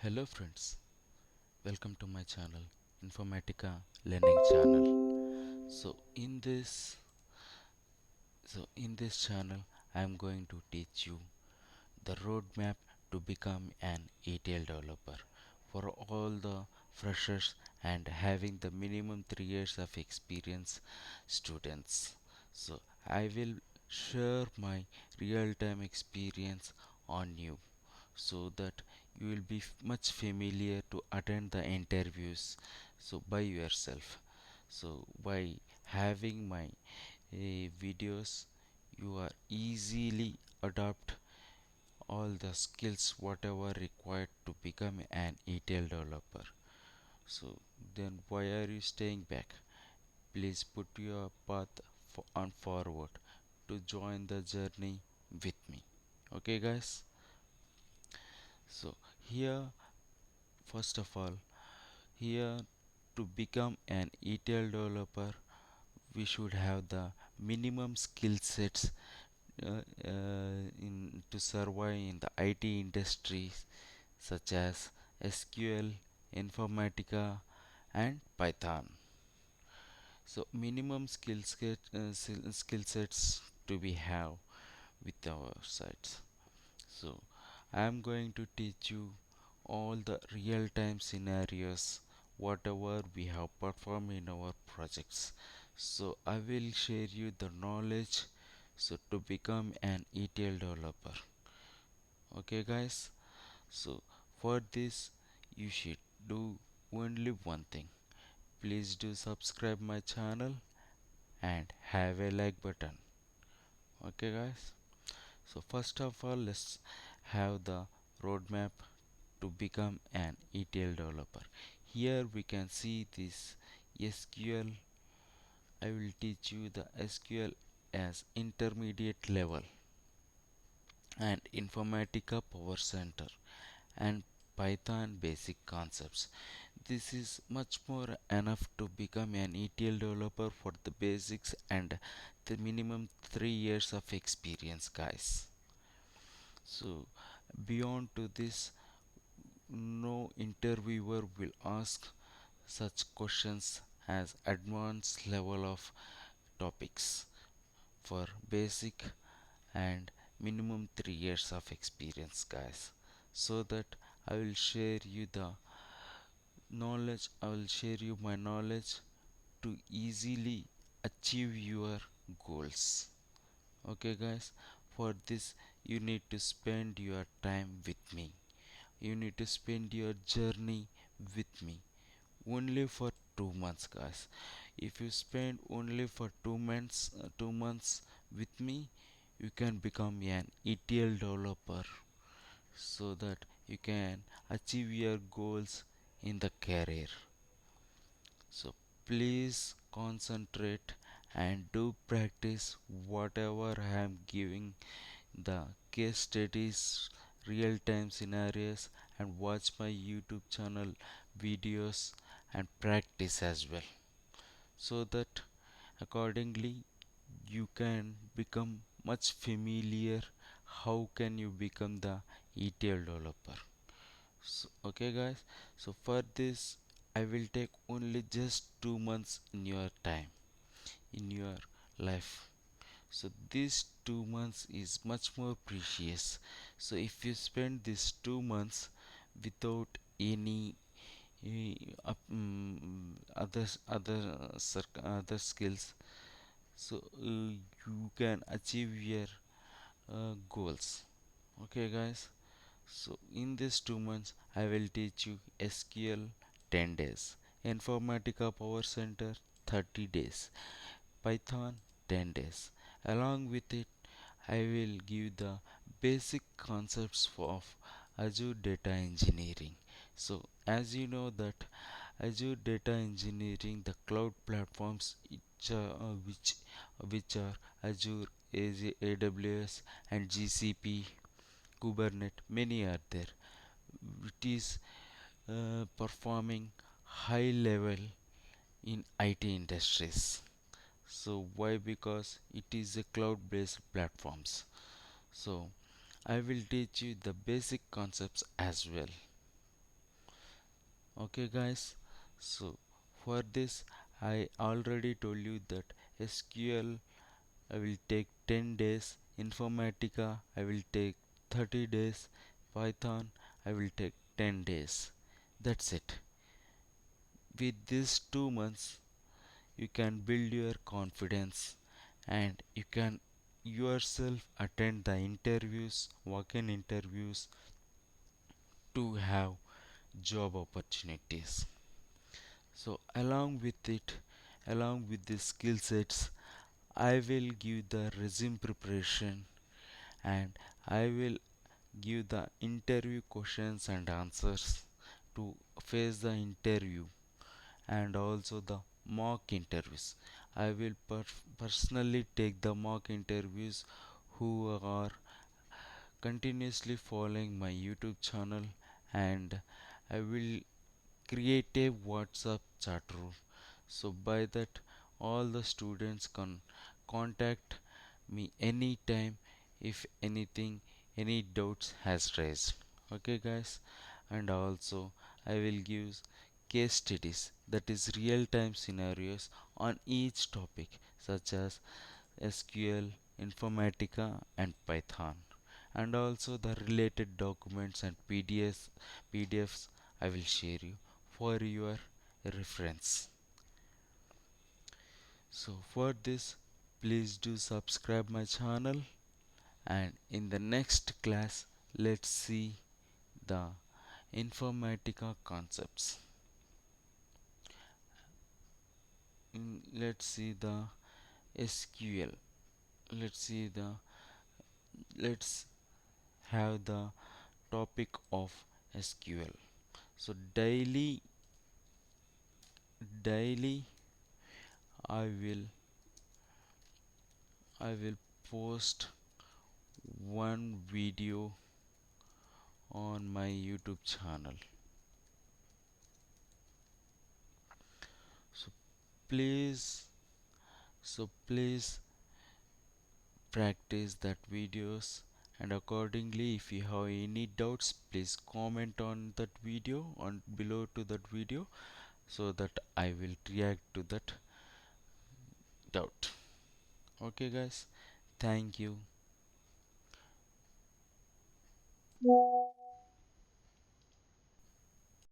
Hello friends, welcome to my channel Informatica Learning Channel. So in this channel I am going to teach you the roadmap to become an ETL developer for all the freshers and having the minimum 3 years of experience students. So I will share my real-time experience on you so that you will be much familiar to attend the interviews so by yourself. So by having my videos you are easily adopt all the skills whatever required to become an ETL developer. So then why are you staying back? Please put your path on forward to join the journey with me. Okay guys? So here first of all, here to become an ETL developer we should have the minimum skill sets in to survive in the IT industry such as SQL, Informatica, and Python. So minimum skill sets to be have with our sites. So I am going to teach you all the real-time scenarios whatever we have performed in our projects. So I will share you the knowledge so to become an ETL developer. Okay guys, so for this you should do only one thing. Please do subscribe my channel and have a like button. Okay guys, so first of all let's have the roadmap to become an ETL developer. Here we can see this SQL. I will teach you the SQL as intermediate level and Informatica Power Center and Python basic concepts. This is much more enough to become an ETL developer for the basics and the minimum 3 years of experience guys. So beyond to this, no interviewer will ask such questions as advanced level of topics for basic and minimum 3 years of experience guys, so that I will share you the knowledge. I will share you my knowledge to easily achieve your goals. Okay guys, for this you need to spend your time with me. You need to spend your journey with me only for 2 months guys. If you spend only for 2 months with me, you can become an ETL developer so that you can achieve your goals in the career. So please concentrate and do practice whatever I am giving the case studies, real time scenarios, and watch my YouTube channel videos and practice as well, so that accordingly you can become much familiar how can you become the ETL developer. So, okay guys, so for this I will take only just 2 months in your time in your life. So these 2 months is much more precious. So if you spend these 2 months without any other skills, so you can achieve your goals. Okay guys, so in these 2 months I will teach you SQL 10 days, Informatica Power Center 30 days, Python 10 days. Along with it, I will give the basic concepts of Azure Data Engineering. So, as you know that Azure Data Engineering, the cloud platforms which are Azure, AWS, and GCP, Kubernetes, many are there. It is performing high level in IT industries. So why? Because it is a cloud based platforms. So I will teach you the basic concepts as well. Okay guys, so for this I already told you that SQL I will take 10 days, Informatica I will take 30 days, Python I will take 10 days. That's it. With these 2 months you can build your confidence and you can yourself attend the interviews, walk-in interviews to have job opportunities. So along with the skill sets, I will give the resume preparation and I will give the interview questions and answers to face the interview and also the mock interviews. I will personally take the mock interviews who are continuously following my YouTube channel, and I will create a WhatsApp chat room. So by that all the students can contact me anytime if anything any doubts has raised. Okay guys, and also I will give case studies, that is real time scenarios on each topic such as SQL, Informatica and Python, and also the related documents and PDFs I will share you for your reference. So for this please do subscribe my channel, and in the next class let's see the Informatica concepts. Let's see the SQL. Let's see the let's have the topic of SQL. So daily I will I will post one video on my YouTube channel. So please please practice that videos, and accordingly if you have any doubts please comment on that video on below to that video so that I will react to that doubt. Okay guys, thank you.